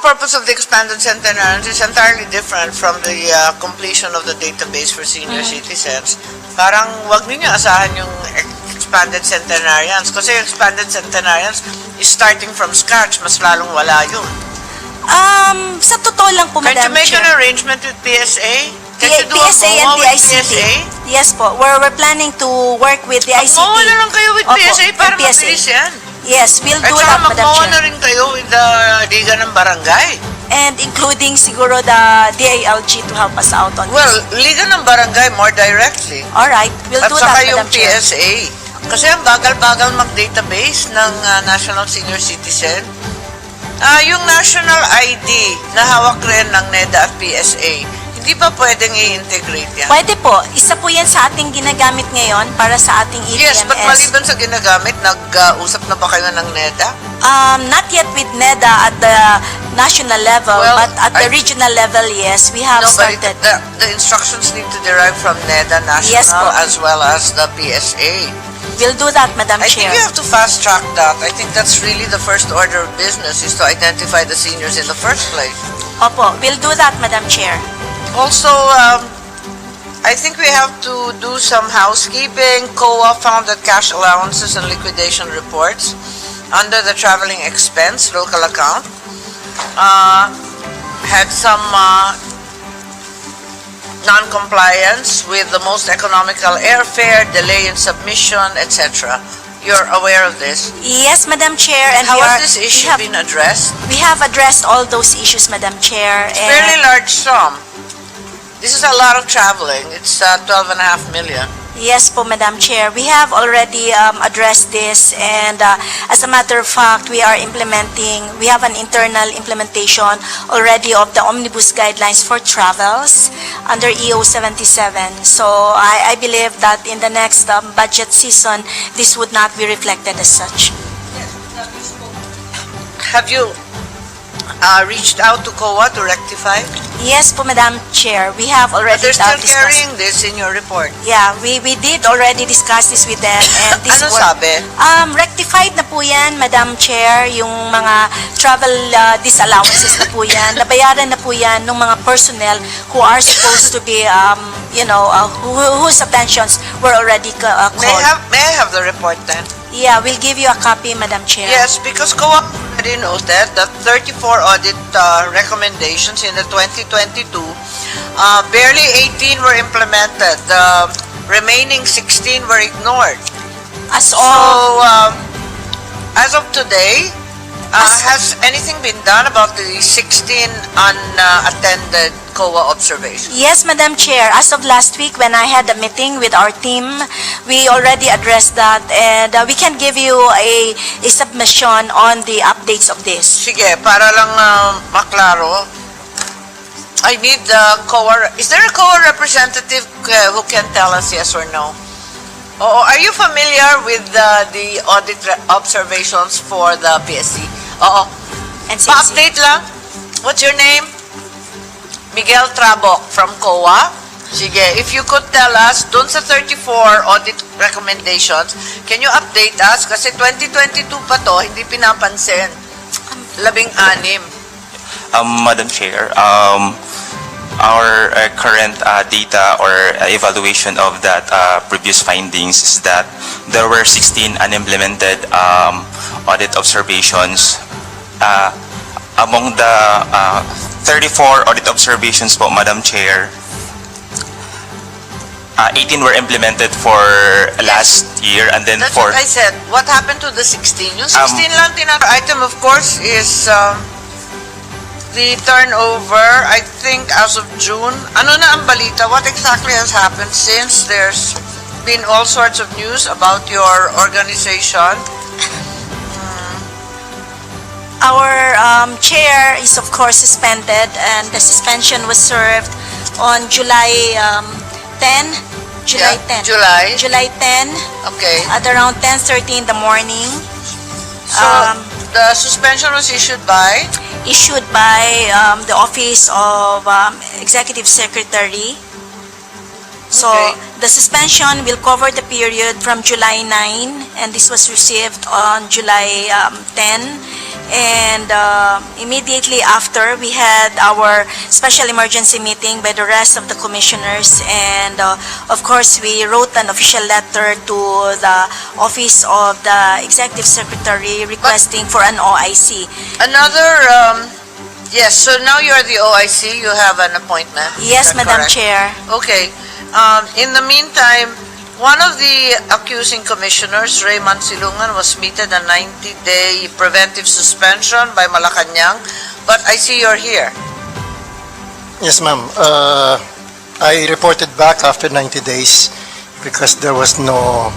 purpose of the expanded centenarians is entirely different from the completion of the database for senior citizens. Parang wag niyo asahan yung expanded centenarians kasi yung expanded centenarians is starting from scratch, mas lalong wala yun. Sa totoo lang po, Can't you Madam make Chair. an arrangement with PSA? Can't you do PSA a and MOA the with ICT. PSA? Yes po. We're planning to work with the ICT. MOA na lang kayo with Opo, PSA para and PSA. mabilis yan. Yes, we'll At do saka that, Madam mag-MOA Chair. na rin kayo with the Liga ng Barangay. And including siguro the DILG to help us out on Well, this. Liga ng Barangay more directly. Alright, we'll At do saka that, yung Madam Chair. PSA. Kasi ang bagal-bagal mag-database ng National Senior Citizen. Yung national ID na hawak rin ng NEDA at PSA, hindi pa pwedeng i-integrate yan. Pwede po. Isa po yan sa ating ginagamit ngayon para sa ating ETMS. Yes, but maliban sa ginagamit, nag-usap na ba kayo ng NEDA? Not yet with NEDA at the national level, Well, but at the regional level, yes, we have No, but started. the instructions need to derive from NEDA National Yes po. as well as the PSA. We'll do that, Madam I think Chair. you have to fast track that. I think that's really the first order of business is to identify the seniors in the first place. Opo, we'll do that, Madam Chair. Also, I think we have to do some housekeeping. COA found that cash allowances and liquidation reports under the traveling expense local account had some non-compliance with the most economical airfare, delay in submission, etc. You're aware of this? Yes, Madam Chair, and How we has are, this we issue have, been addressed? we have addressed all those issues, Madam Chair. It's fairly large sum. This is a lot of traveling. It's 12.5 million. Yes po, Madam Chair. We have already addressed this, and as a matter of fact, we have an internal implementation already of the Omnibus Guidelines for Travels under EO 77. So I believe that in the next budget season, this would not be reflected as such. Have you reached out to COA to rectify? Yes po, Madam Chair. We have But already they're still discussed. carrying this in your report. Yeah, we did already discuss this with them, and this Ano was sabi? rectified na po yan, Madam Chair, yung mga travel disallowances na po yan. Nabayaran na po yan ng mga personnel who are supposed to be, whose attentions were already called. May I have the report then? Yeah, we'll give you a copy, Madam Chair. Yes, because COA already noted that 34 audit recommendations in the 2022, barely 18 were implemented. The remaining 16 were ignored. As So, of, as of today, has anything been done about the 16 unattended COA observations? yes, Madam Chair, as of last week when I had a meeting with our team, we already addressed that, and we can give you a submission on the updates of this. Sige, para lang maklaro, I need the COA. Is there a COA representative who can tell us yes or no? Oo, are you familiar with the audit observations for the PSC? Oo. And since Pa-update lang. What's your name? Miguel Traboc from COA. Sige, if you could tell us, dun sa 34 audit recommendations, can you update us? Kasi 2022 pa to, hindi pinapansin. 16. Madam Chair, our current data or evaluation of that previous findings is that there were 16 unimplemented audit observations. Among the 34 audit observations po, Madam Chair, 18 were implemented for last year, and then That's for what I said. What happened to the 16? Yung 16 lang item, of course, is the turnover, I think, as of June. Ano na ang balita? What exactly has happened since there's been all sorts of news about your organization? our chair is of course suspended, and the suspension was served on July 10. July Yeah, 10. July. 10 Okay. at around 10:30 in the morning. So, the suspension was issued by? Issued by the Office of Executive Secretary. So, Okay. the suspension will cover the period from July 9, and this was received on July 10. And immediately after, we had our special emergency meeting by the rest of the commissioners. And of course, we wrote an official letter to the Office of the Executive Secretary requesting for an OIC. Yes, so now you're the OIC, you have an appointment. Yes, Is that Madam correct? Chair. Okay. In the meantime, one of the accusing commissioners, Raymond Silungan, was meted a 90-day preventive suspension by Malacanang, but I see you're here. Yes, ma'am. I reported back after 90 days because there was no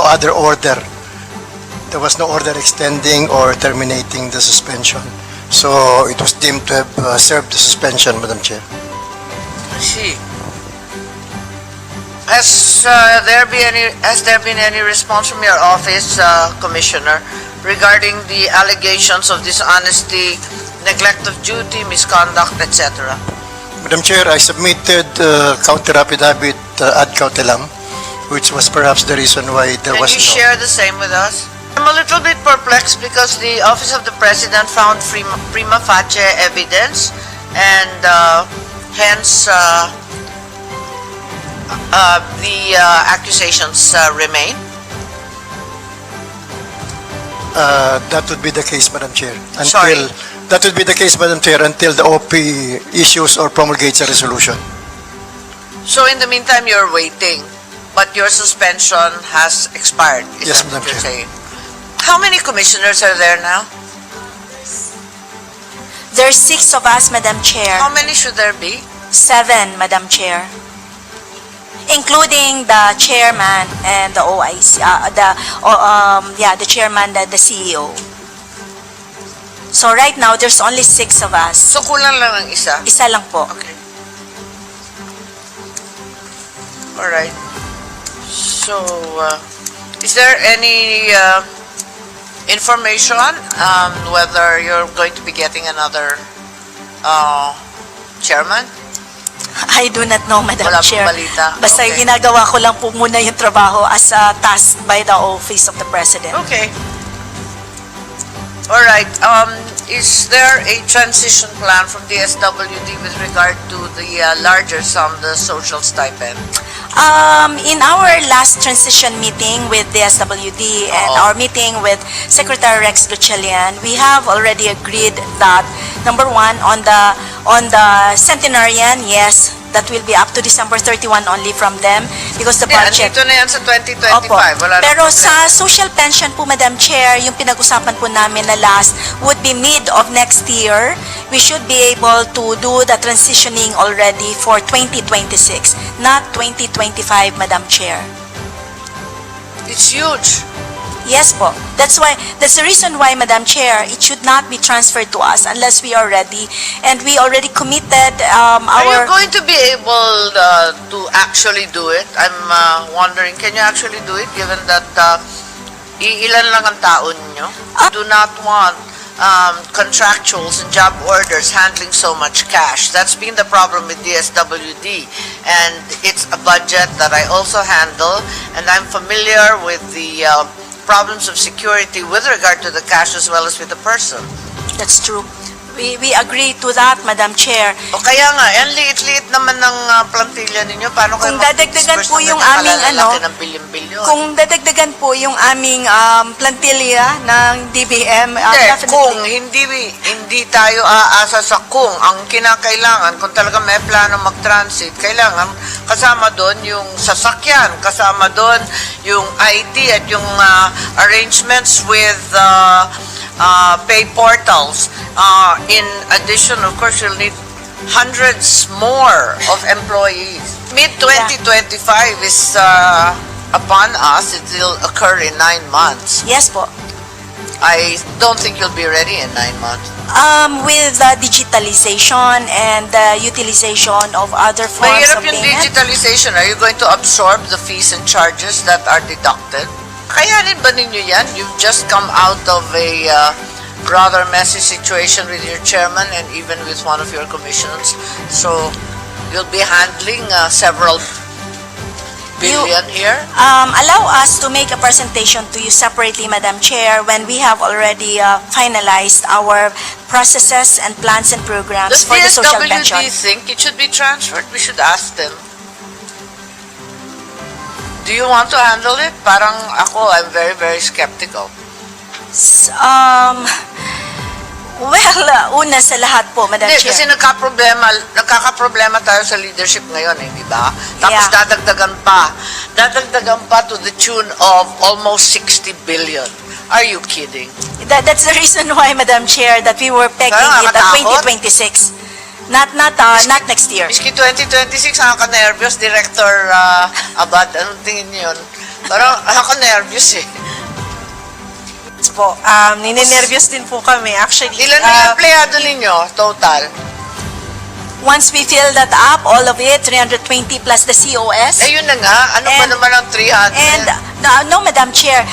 other order. There was no order extending or terminating the suspension. So it was deemed to have served the suspension, Madam Chair. I see. Has there been any response from your office, Commissioner, regarding the allegations of dishonesty, neglect of duty, misconduct, etc.? Madam Chair, I submitted counter affidavit ad cautelam, which was perhaps the reason why there Can was you no... share the same with us? I'm a little bit perplexed because the Office of the President found prima facie evidence and hence the accusations remain. That would be the case, Madam Chair. Sorry. That would be the case, Madam Chair, until the OP issues or promulgates a resolution. So in the meantime, you're waiting, but your suspension has expired. Is Yes, that Madam what you're Chair. saying? How many commissioners are there now? There's 6 of us, Madam Chair. How many should there be? 7, Madam Chair. Including the chairman and the OIC, the chairman, the CEO. So right now, there's only 6 of us. So kulang lang ng isa? Isa lang po. Okay. All right. So, is there any information whether you're going to be getting another chairman? I do not know, Madam Wala pong Chair. balita. Basta Okay. ginagawa ko lang po muna yung trabaho as tasked by the Office of the President. Okay. All right. Is there a transition plan from the SWD with regard to the larger sum, the social stipend? In our last transition meeting with the SWD and Oo. our meeting with Secretary Rex Gatchalian, we have already agreed that number 1 on the centenarian, yes, that will be up to December 31 only from them because the Yeah, budget. andito na yan sa 2025. Opo. Wala na Pero problema. sa social pension po, Madam Chair, yung pinag-usapan po namin na last would be mid of next year. We should be able to do the transitioning already for 2026, not 2025, Madam Chair. It's huge. Yes po. That's the reason why, Madam Chair, it should not be transferred to us unless we are ready. And we already committed Are you our... going to be able to actually do it? I'm wondering, can you actually do it given that ilan lang ang taon nyo? Do not want contractuals and job orders handling so much cash. That's been the problem with DSWD. And it's a budget that I also handle, and I'm familiar with the problems of security with regard to the cash as well as with the person. That's true. We agree to that, Madam Chair. O kaya nga, ang liit-liit naman ng plantilla ninyo. Paano kayo Kung dadagdagan mag-disperse po ng yung ganyan aming kalalaki ano, ng bilyon-bilyon? Kung dadagdagan po yung aming plantilla ng DBM, Hindi, definitely. kung hindi tayo aasa sa kung ang kinakailangan, kung talaga may plano mag-transit, kailangan kasama doon yung sasakyan, kasama doon yung IT at yung arrangements with pay portals. In addition, of course, you'll need hundreds more of employees. Mid-2025 is upon us. It will occur in 9 months. Yes po. I don't think you'll be ready in 9 months. With digitalization and the utilization of other forms Mahirap of yung payment. digitalization. Are you going to absorb the fees and charges that are deducted? Kayanin ba ninyo yan? You've just come out of a rather messy situation with your chairman and even with one of your commissions. So, you'll be handling several billion here? Allow us to make a presentation to you separately, Madam Chair, when we have already finalized our processes and plans and programs Does for the social DSWD pension. think it should be transferred? We should ask them. Do you want to handle it? Parang ako, I'm very, very skeptical. Well, una sa lahat po, Madam Hindi, kasi Chair. nagkakaproblema tayo sa leadership ngayon, di ba? Tapos Yeah. dadagdagan pa to the tune of almost 60 billion. Are you kidding? That's the reason why, Madam Chair, that we were pegging Kaya it at nakakatakot. 2026. Not next year. Miski 2026, nakaka-nervyos, Director Abad, anong tingin niyo yun? Parang nakaka-nervyos eh. Po, ninenervyos din po kami. Actually, Ilan ang empleyado ninyo, total? Once we fill that up, all of it, 320 plus the COS. Eh, yun na nga. Ano ba And- naman ang 300? And, no, Madam Chair,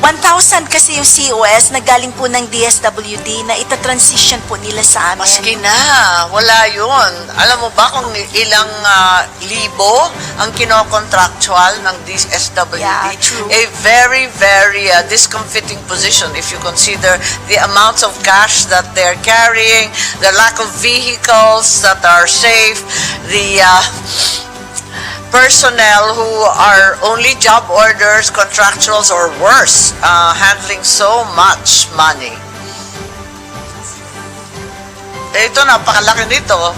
1,000 kasi yung COS na galing po ng DSWD na itatransition po nila sa amin. Maski na, wala yun. Alam mo ba kung ilang libo ang kino-contractual ng DSWD? Yeah, true. A very, very discomfiting position if you consider the amounts of cash that they're carrying, the lack of vehicles that are safe, the personnel who are only job orders, contractuals, or worse, handling so much money. Eh, ito, napakalaki nito.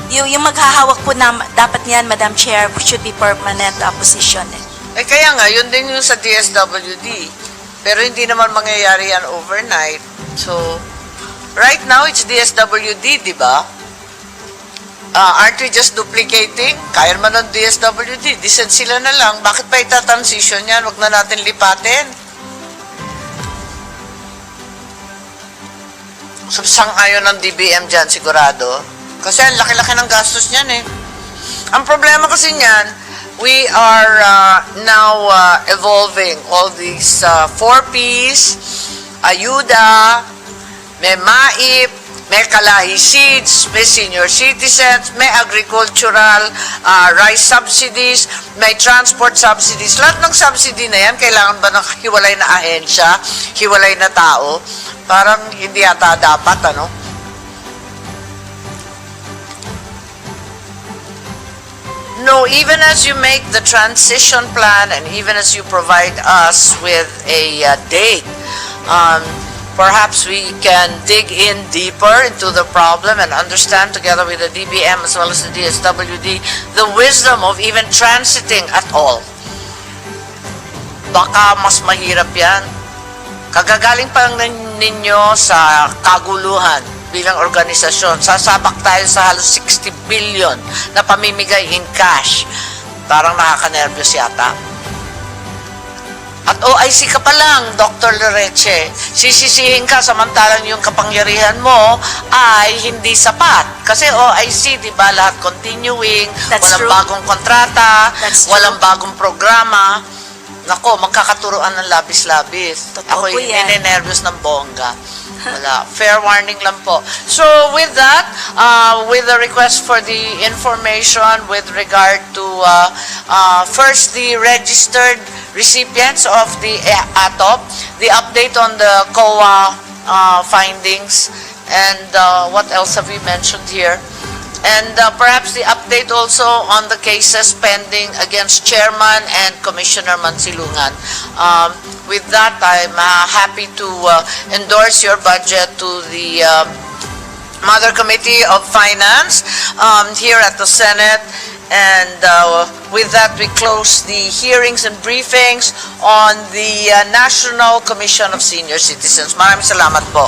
Yung maghahawak po na dapat niyan, Madam Chair, should be permanent position. Eh, kaya nga, yun din yung sa DSWD. Pero hindi naman mangyayari yan overnight. So, right now, it's DSWD, di ba? Aren't we just duplicating? Kaya naman ng DSWD. Decent sila na lang. Bakit pa itatransition yan? Huwag na natin lipatin. Sang-ayon ng DBM dyan, sigurado. Kasi ang laki-laki ng gastos niyan eh. Ang problema kasi niyan, we are now evolving all these 4Ps, ayuda, may MAIP, may Kalahi Seeds, may senior citizens, may agricultural rice subsidies, may transport subsidies. Lahat ng subsidy na yan, kailangan ba ng hiwalay na ahensya, hiwalay na tao? Parang hindi yata dapat, ano? No, even as you make the transition plan and even as you provide us with a date, perhaps we can dig in deeper into the problem and understand together with the DBM as well as the DSWD the wisdom of even transiting at all. Baka mas mahirap yan. Kagagaling pa lang ninyo sa kaguluhan bilang organisasyon. Sasabak tayo sa halos 60 billion na pamimigay in cash. Parang nakaka-nervyos yata. At OIC ka pa lang, Dr. Loreche. Sisisihin ka samantalang yung kapangyarihan mo ay hindi sapat. Kasi OIC, di ba, lahat continuing, That's walang true. bagong kontrata, That's true. walang bagong programa. Nako, magkakaturoan ng labis-labis. Totoo Ako po yung yan. ninenervyos ng bongga. Wala. Fair warning lang po. So, with that, with the request for the information with regard to first the registered recipients of the ATOP, the update on the COA findings, and what else have we mentioned here? And perhaps the update also on the cases pending against Chairman and Commissioner Mansilungan. With that, I'm happy to endorse your budget to the Mother Committee of Finance here at the Senate. And with that, we close the hearings and briefings on the National Commission of Senior Citizens. Maraming salamat po.